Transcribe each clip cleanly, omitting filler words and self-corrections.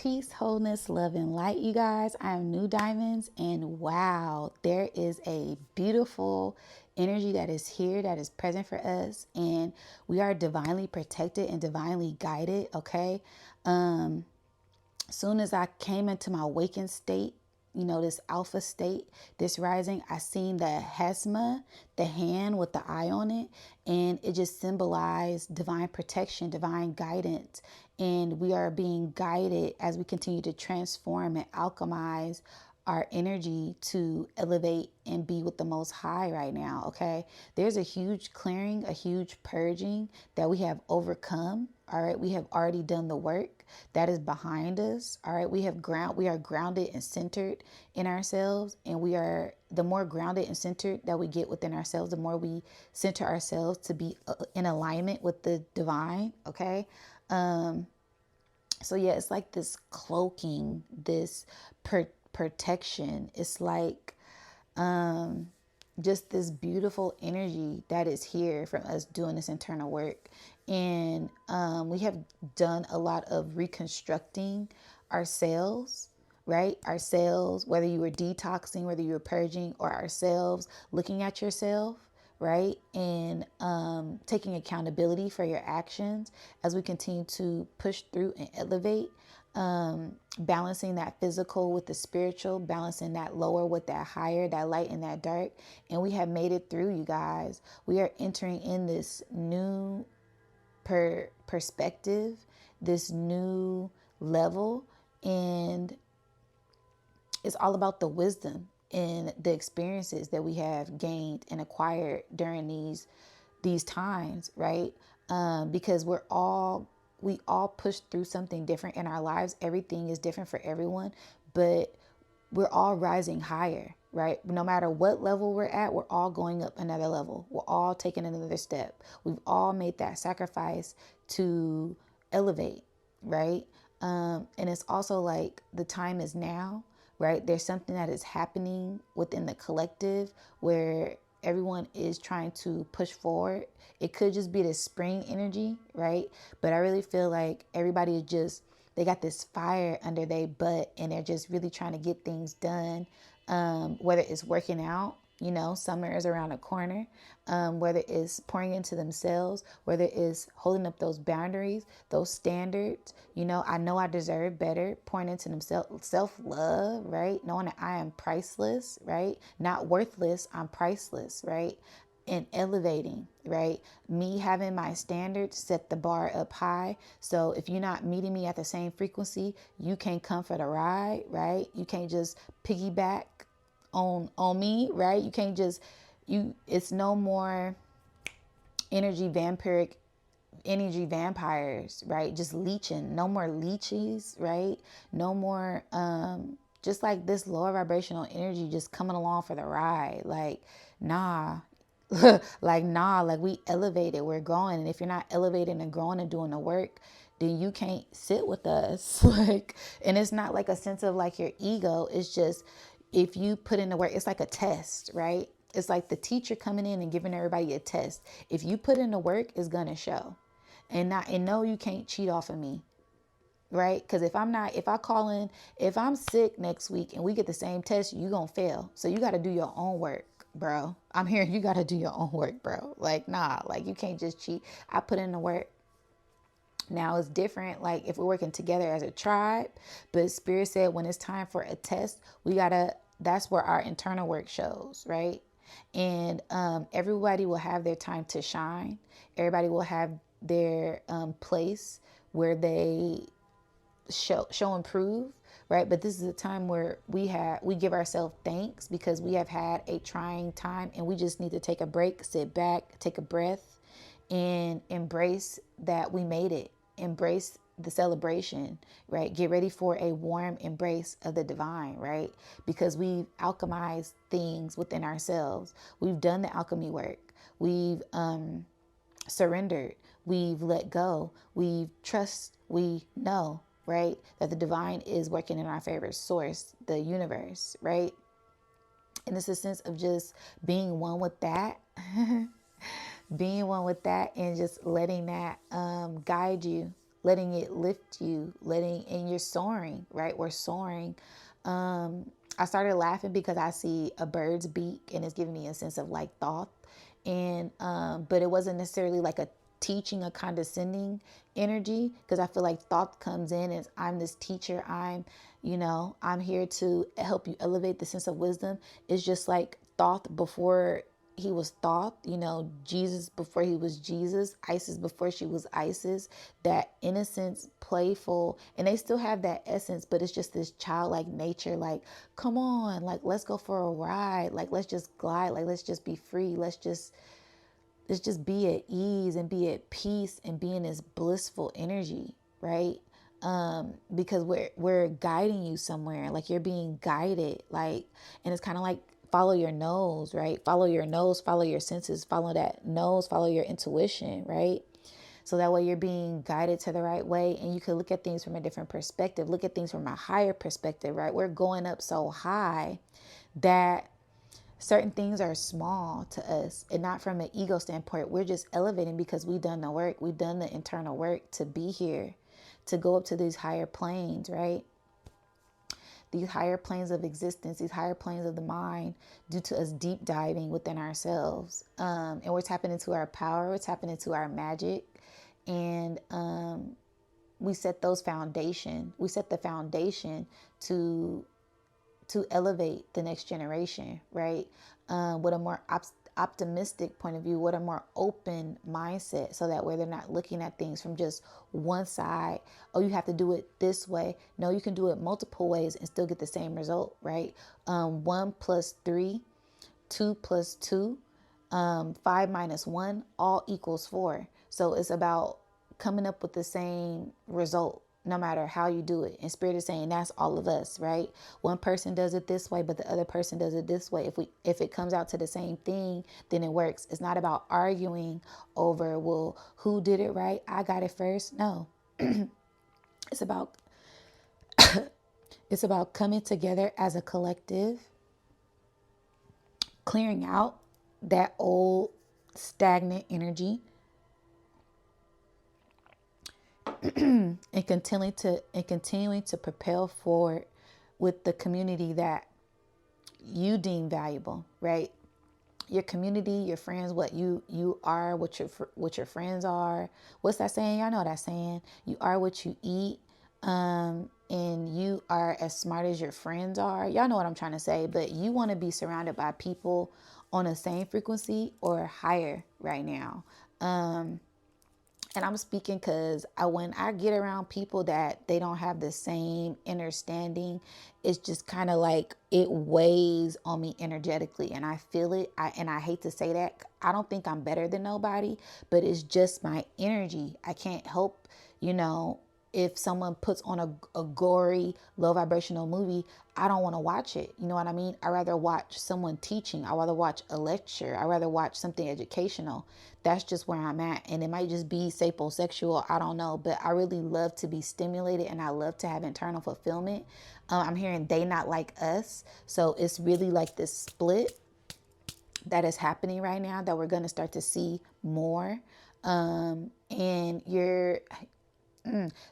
Peace, wholeness, love, and light, you guys. I am New Diamonds, and wow, there is a beautiful energy that is here, that is present for us, and we are divinely protected and divinely guided. Okay. Soon as I came into my awakened state, this alpha state, this rising, I seen the Hesma, the hand with the eye on it, and it just symbolized divine protection, divine guidance. And we are being guided as we continue to transform and alchemize our energy to elevate and be with the most high right now. Okay. There's a huge clearing, a huge purging that we have overcome. All right. We have already done the work that is behind us. All right. We are grounded and centered in ourselves. And the more grounded and centered that we get within ourselves, the more we center ourselves to be in alignment with the divine. Okay. So yeah, it's like this cloaking, this protection. It's like just this beautiful energy that is here from us doing this internal work. And we have done a lot of reconstructing ourselves, right? Ourselves, whether you were detoxing, whether you were purging, or ourselves looking at yourself, right? And taking accountability for your actions as we continue to push through and elevate, balancing that physical with the spiritual, balancing that lower with that higher, that light and that dark. And we have made it through, you guys. We are entering in this new perspective, this new level, and it's all about the wisdom and the experiences that we have gained and acquired during these times, right? Because we all push through something different in our lives. Everything is different for everyone, but we're all rising higher, right? No matter what level we're at, we're all going up another level. We're all taking another step. We've all made that sacrifice to elevate, right? And it's also like the time is now, right? There's something that is happening within the collective where everyone is trying to push forward. It could just be the spring energy, right? But I really feel like everybody is just, they got this fire under their butt and they're just really trying to get things done. Whether it's working out, summer is around the corner, whether it's pouring into themselves, whether it's holding up those boundaries, those standards, I know I deserve better, pouring into themselves, self-love, right? Knowing that I am priceless, right? Not worthless, I'm priceless, right? And elevating, right? Me having my standards set the bar up high. So if you're not meeting me at the same frequency, you can't come for the ride, right? You can't just piggyback on me, right? You can't just it's no more energy vampires, right? Just leeching. No more leeches, right? No more just like this lower vibrational energy just coming along for the ride. Like, nah. like we elevated, we're growing. And if you're not elevating and growing and doing the work, then you can't sit with us. And it's not like a sense of like your ego. It's just, if you put in the work, it's like a test, right? It's like the teacher coming in and giving everybody a test. If you put in the work, it's gonna show. And no, you can't cheat off of me, right? Because if I'm sick next week and we get the same test, you gonna fail. So you got to do your own work, bro. I'm hearing you got to do your own work, bro. Like, nah, like you can't just cheat. I put in the work. Now it's different, like if we're working together as a tribe, but Spirit said when it's time for a test, that's where our internal work shows, right? And everybody will have their time to shine. Everybody will have their place where they show and prove, right? But this is a time where we give ourselves thanks because we have had a trying time, and we just need to take a break, sit back, take a breath, and embrace that we made it. Embrace the celebration, right? Get ready for a warm embrace of the divine, right? Because we've alchemized things within ourselves. We've done the alchemy work. We've surrendered. We've let go. We know, right? That the divine is working in our favor, source, the universe, right? And it's a sense of just being one with that, being one with that, and just letting that guide you, letting it lift you, and you're soaring, right? We're soaring. I started laughing because I see a bird's beak and it's giving me a sense of like thought. And, but it wasn't necessarily like a teaching, a condescending energy, because I feel like thought comes in as I'm this teacher. I'm here to help you elevate the sense of wisdom. It's just like thought before he was thought, Jesus before he was Jesus, Isis before she was Isis, that innocence, playful, and they still have that essence, but it's just this childlike nature, like, come on, like, let's go for a ride, like, let's just glide, like, let's just be free, let's just be at ease and be at peace and be in this blissful energy, right? Because we're guiding you somewhere, like you're being guided, like, and it's kind of like follow your nose, right? Follow your nose, follow your senses, follow that nose, follow your intuition, right? So that way you're being guided to the right way, and you can look at things from a different perspective, look at things from a higher perspective, right? We're going up so high that certain things are small to us, and not from an ego standpoint. We're just elevating because we've done the work. We've done the internal work to be here, to go up to these higher planes, right? These higher planes of existence, these higher planes of the mind, due to us deep diving within ourselves. And we're tapping into our power, we're tapping into our magic. And we set those foundation. We set the foundation to elevate the next generation, right? With a more optimistic point of view, with a more open mindset, so that way they're not looking at things from just one side. Oh, you have to do it this way. No, you can do it multiple ways and still get the same result, right? 1 plus 3, 2 plus 2, 5 minus 1, all equals 4. So it's about coming up with the same result, no matter how you do it. And Spirit is saying that's all of us, right? One person does it this way, but the other person does it this way. If it comes out to the same thing, then it works. It's not about arguing over, well, who did it right? I got it first. No. It's about coming together as a collective, clearing out that old stagnant energy, and continuing to propel forward with the community that you deem valuable, right? Your community, your friends, what you are, what your friends are. What's that saying? Y'all know that saying. You are what you eat, and you are as smart as your friends are. Y'all know what I'm trying to say. But you want to be surrounded by people on the same frequency or higher right now. And I'm speaking because when I get around people that they don't have the same understanding, it's just kind of like it weighs on me energetically, and I feel it. And I hate to say that. I don't think I'm better than nobody, but it's just my energy. I can't help, if someone puts on a gory, low vibrational movie, I don't want to watch it. You know what I mean? I rather watch someone teaching. I rather watch a lecture. I rather watch something educational. That's just where I'm at. And it might just be sapiosexual. I don't know. But I really love to be stimulated, and I love to have internal fulfillment. I'm hearing they not like us. So it's really like this split that is happening right now that we're going to start to see more. And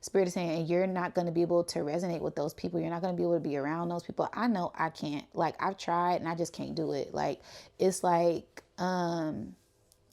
Spirit is saying, and you're not going to be able to resonate with those people. You're not going to be able to be around those people. I know I can't. Like, I've tried and I just can't do it. Like, it's like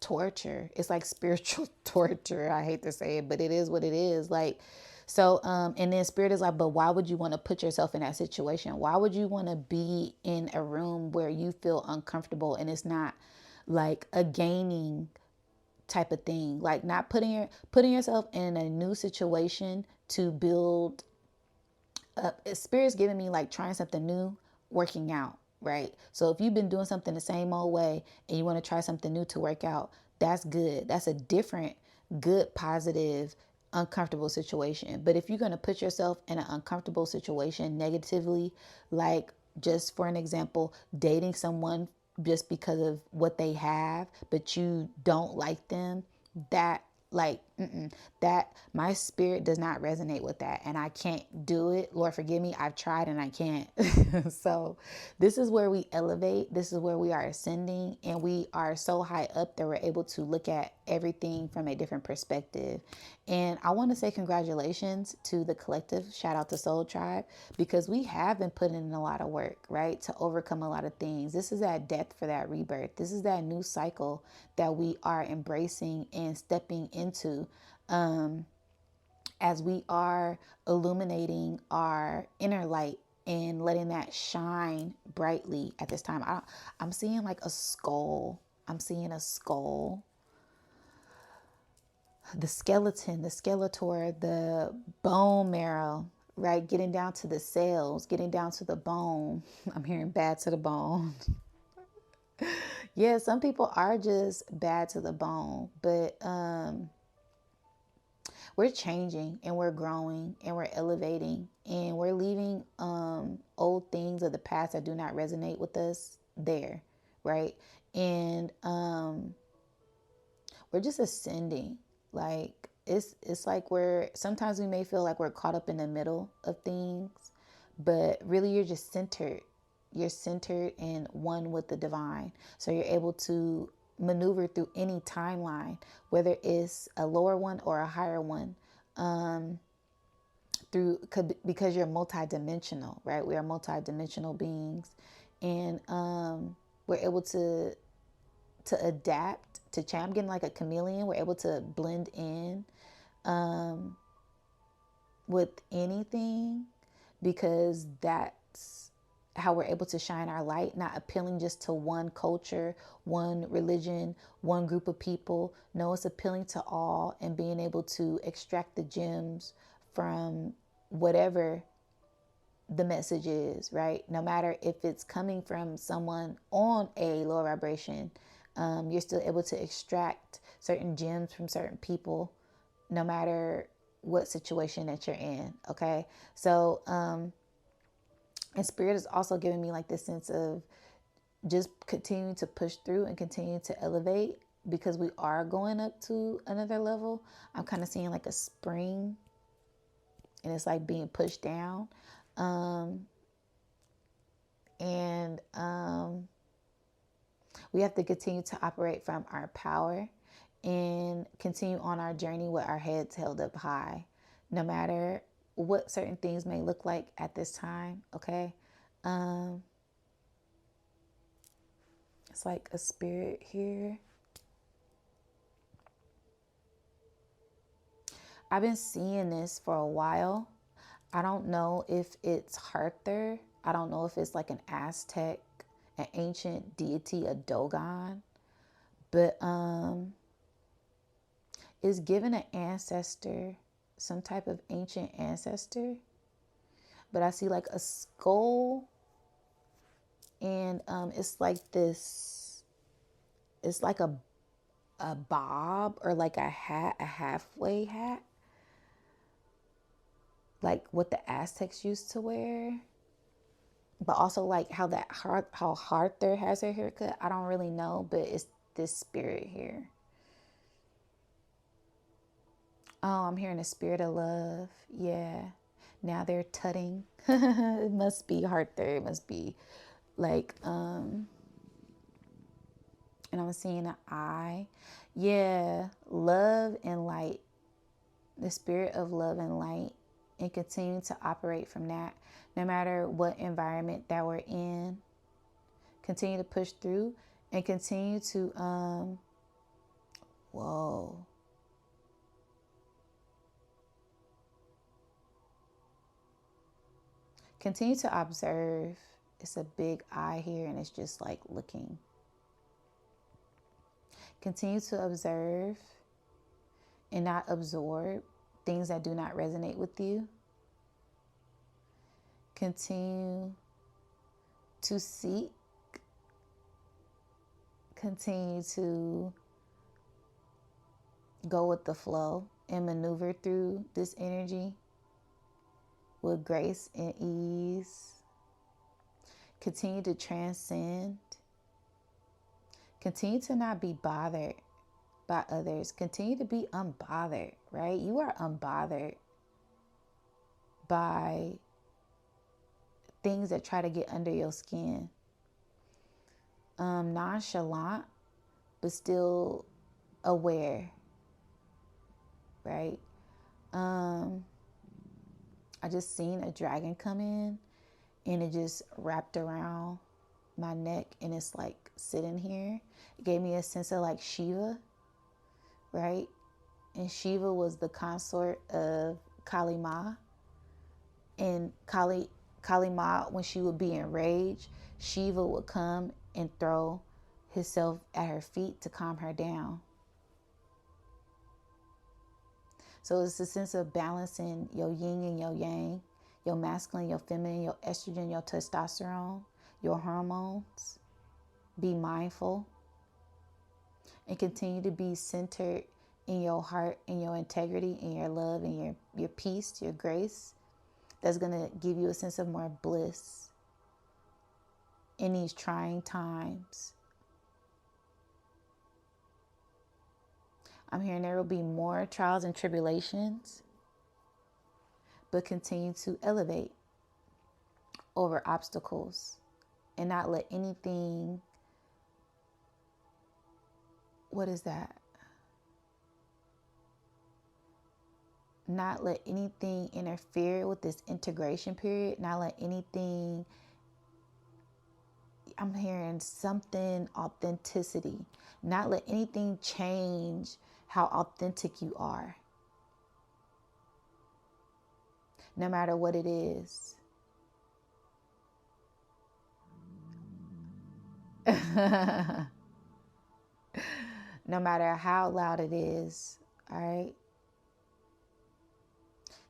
torture. It's like spiritual torture. I hate to say it, but it is what it is. Like, so, and then Spirit is like, but why would you want to put yourself in that situation? Why would you want to be in a room where you feel uncomfortable and it's not like a gaining type of thing, like not putting yourself in a new situation to build up. Spirit's giving me like trying something new, working out, right? So if you've been doing something the same old way and you want to try something new to work out, that's good. That's a different, good, positive, uncomfortable situation. But if you're going to put yourself in an uncomfortable situation negatively, like just for an example, dating someone just because of what they have, but you don't like them, that like That my spirit does not resonate with that, and I can't do it. Lord forgive me, I've tried and I can't. So this is where we elevate, this is where we are ascending, and we are so high up that we're able to look at everything from a different perspective. And I want to say congratulations to the collective, shout out to Soul Tribe, because we have been putting in a lot of work, right, to overcome a lot of things. This is that death for that rebirth. This is that new cycle that we are embracing and stepping into, as we are illuminating our inner light and letting that shine brightly at this time. I'm seeing like a skull. I'm seeing a skull. The skeleton, the skeletor, the bone marrow, right? Getting down to the cells, getting down to the bone. I'm hearing bad to the bone. Yeah, some people are just bad to the bone, but we're changing and we're growing and we're elevating and we're leaving old things of the past that do not resonate with us there, right? And we're just ascending. Like it's like we're sometimes we may feel like we're caught up in the middle of things, but really you're just centered. You're centered and one with the divine. So you're able to maneuver through any timeline, whether it's a lower one or a higher one, through because you're multidimensional, right? We are multidimensional beings, and we're able to adapt, to change. I'm getting like a chameleon. We're able to blend in with anything, because that's how we're able to shine our light, not appealing just to one culture, one religion, one group of people. No, it's appealing to all and being able to extract the gems from whatever the message is, right? No matter if it's coming from someone on a lower vibration, you're still able to extract certain gems from certain people, no matter what situation that you're in. Okay. So, and spirit is also giving me like this sense of just continuing to push through and continue to elevate, because we are going up to another level. I'm kind of seeing like a spring and it's like being pushed down. And we have to continue to operate from our power and continue on our journey with our heads held up high, no matter what certain things may look like at this time. Okay. It's like a spirit here. I've been seeing this for a while. I don't know if it's Arthur. I don't know if it's like an Aztec, an ancient deity, a Dogon, but is given an ancestor, some type of ancient ancestor. But I see like a skull, and it's like this. It's like a bob, or like a hat, a halfway hat, like what the Aztecs used to wear. But also like how Arthur has her haircut. I don't really know, but it's this spirit here. Oh, I'm hearing a spirit of love. Yeah. Now they're tutting. It must be Arthur. It must be like, and I'm seeing an eye. Yeah. Love and light. The spirit of love and light. And continue to operate from that. No matter what environment that we're in. Continue to push through and continue to, whoa. Continue to observe. It's a big eye here and it's just like looking. Continue to observe and not absorb things that do not resonate with you. Continue to seek. Continue to go with the flow and maneuver through this energy with grace and ease. Continue to transcend. Continue to not be bothered by others. Continue to be unbothered, right? You are unbothered by things that try to get under your skin. Nonchalant, but still aware, right? I just seen a dragon come in and it just wrapped around my neck and it's like sitting here. It gave me a sense of like Shiva, right? And Shiva was the consort of Kali Ma. And Kali Ma, when she would be enraged, Shiva would come and throw himself at her feet to calm her down. So it's a sense of balancing your yin and your yang, your masculine, your feminine, your estrogen, your testosterone, your hormones. Be mindful and continue to be centered in your heart and your integrity and your love and your peace, your grace. That's going to give you a sense of more bliss in these trying times. I'm hearing there will be more trials and tribulations, but continue to elevate over obstacles and not let anything, what is that? Not let anything interfere with this integration period. Not let anything, I'm hearing something authenticity. Not let anything change how authentic you are. No matter what it is. No matter how loud it is, all right?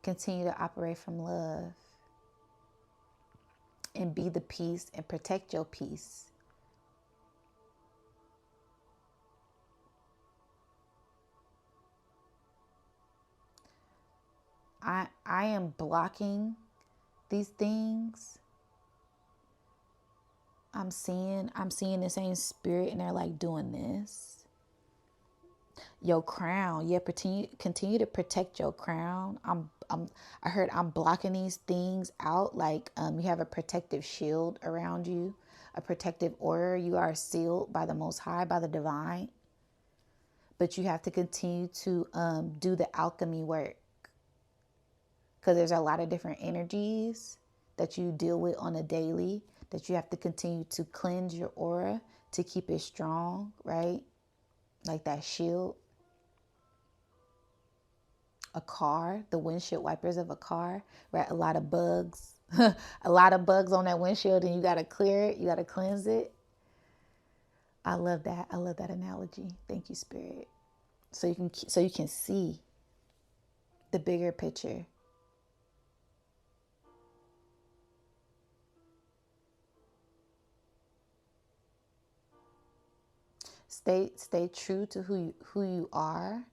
Continue to operate from love and be the peace and protect your peace. I am blocking these things. I'm seeing the same spirit and they're like doing this. Your crown, yeah, continue to protect your crown. I heard I'm blocking these things out. Like you have a protective shield around you, a protective aura. You are sealed by the Most High, by the Divine. But you have to continue to do the alchemy work, because there's a lot of different energies that you deal with on a daily that you have to continue to cleanse your aura to keep it strong, right? Like that shield. A car, the windshield wipers of a car, right? A lot of bugs, a lot of bugs on that windshield, and you got to clear it. You got to cleanse it. I love that. I love that analogy. Thank you, Spirit. So you can see the bigger picture. Stay true to who you are.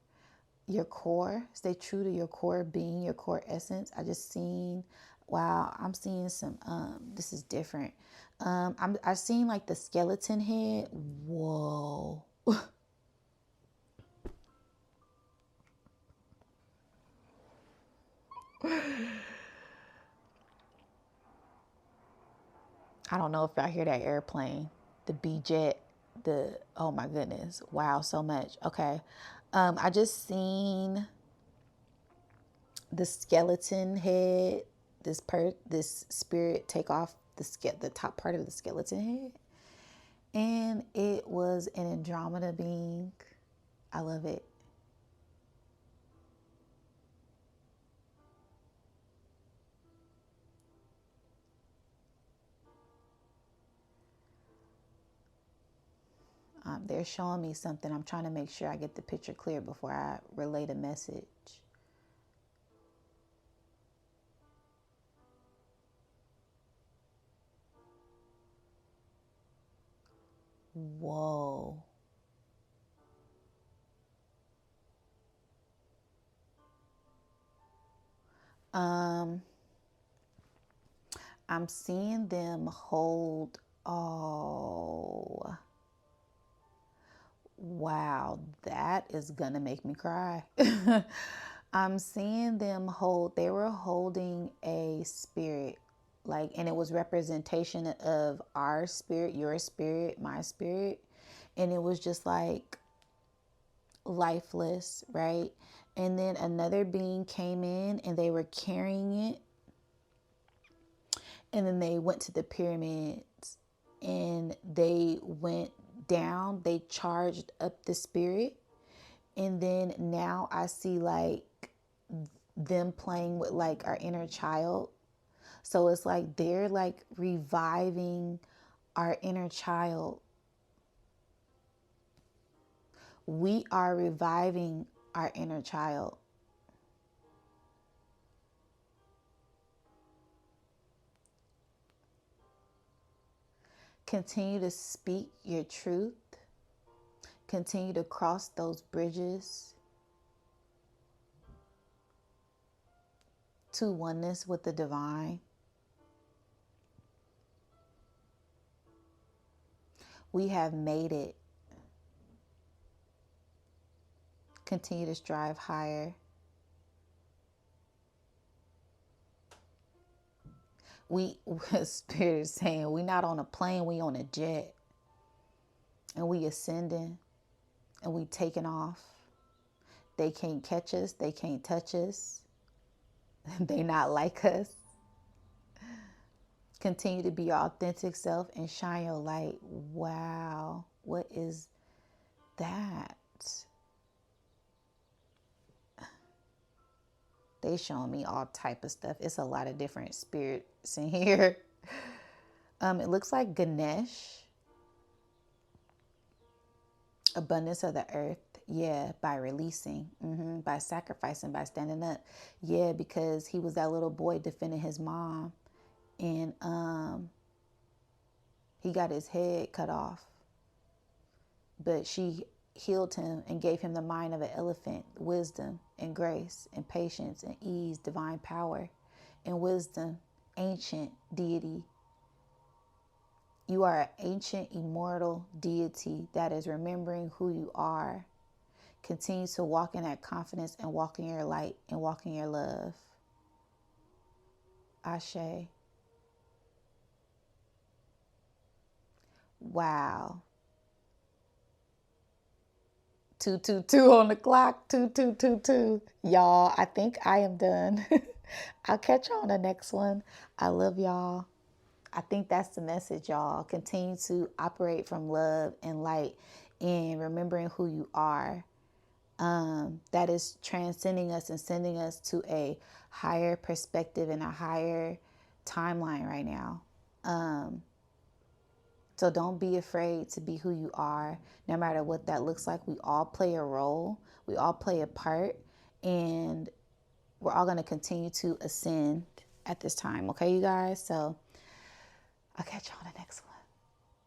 Your core, stay true to your core being, your core essence. I just seen, wow, I'm seeing some, this is different. I've seen like the skeleton head. Whoa. I don't know if y'all hear that airplane, the B-jet, oh my goodness. Wow, so much. Okay. I just seen the skeleton head, this spirit take off the top part of the skeleton head, and it was an Andromeda being. I love it. They're showing me something. I'm trying to make sure I get the picture clear before I relay the message. Whoa. I'm seeing them hold, oh, Wow, that is gonna make me cry. I'm seeing them they were holding a spirit, like, and it was representation of our spirit, your spirit, my spirit. And it was just like lifeless, right? And then another being came in and they were carrying it. And then they went to the pyramids and they went down, they charged up the spirit. And then now I see like them playing with like our inner child. So it's like they're like reviving our inner child. We are reviving our inner child. Continue to speak your truth. Continue to cross those bridges to oneness with the divine. We have made it. Continue to strive higher. Spirit is saying, we not on a plane, we on a jet. And we ascending and we taking off. They can't catch us. They can't touch us. They not like us. Continue to be your authentic self and shine your light. Wow. What is that? They showing me all type of stuff. It's a lot of different spirits in here. It looks like Ganesh. Abundance of the earth. Yeah, by releasing, by sacrificing, by standing up. Yeah, because he was that little boy defending his mom. And he got his head cut off. But she healed him and gave him the mind of an elephant, wisdom and grace and patience and ease, divine power and wisdom, ancient deity. You are an ancient, immortal deity that is remembering who you are. Continue to walk in that confidence and walk in your light and walk in your love. Ashe. Wow. 222 on the clock. 2222. Y'all, I think I am done. I'll catch you on the next one. I love y'all. I think that's the message, y'all. Continue to operate from love and light and remembering who you are. That is transcending us and sending us to a higher perspective and a higher timeline right now. So don't be afraid to be who you are, no matter what that looks like. We all play a role. We all play a part. And we're all going to continue to ascend at this time. Okay, you guys? So I'll catch you on the next one.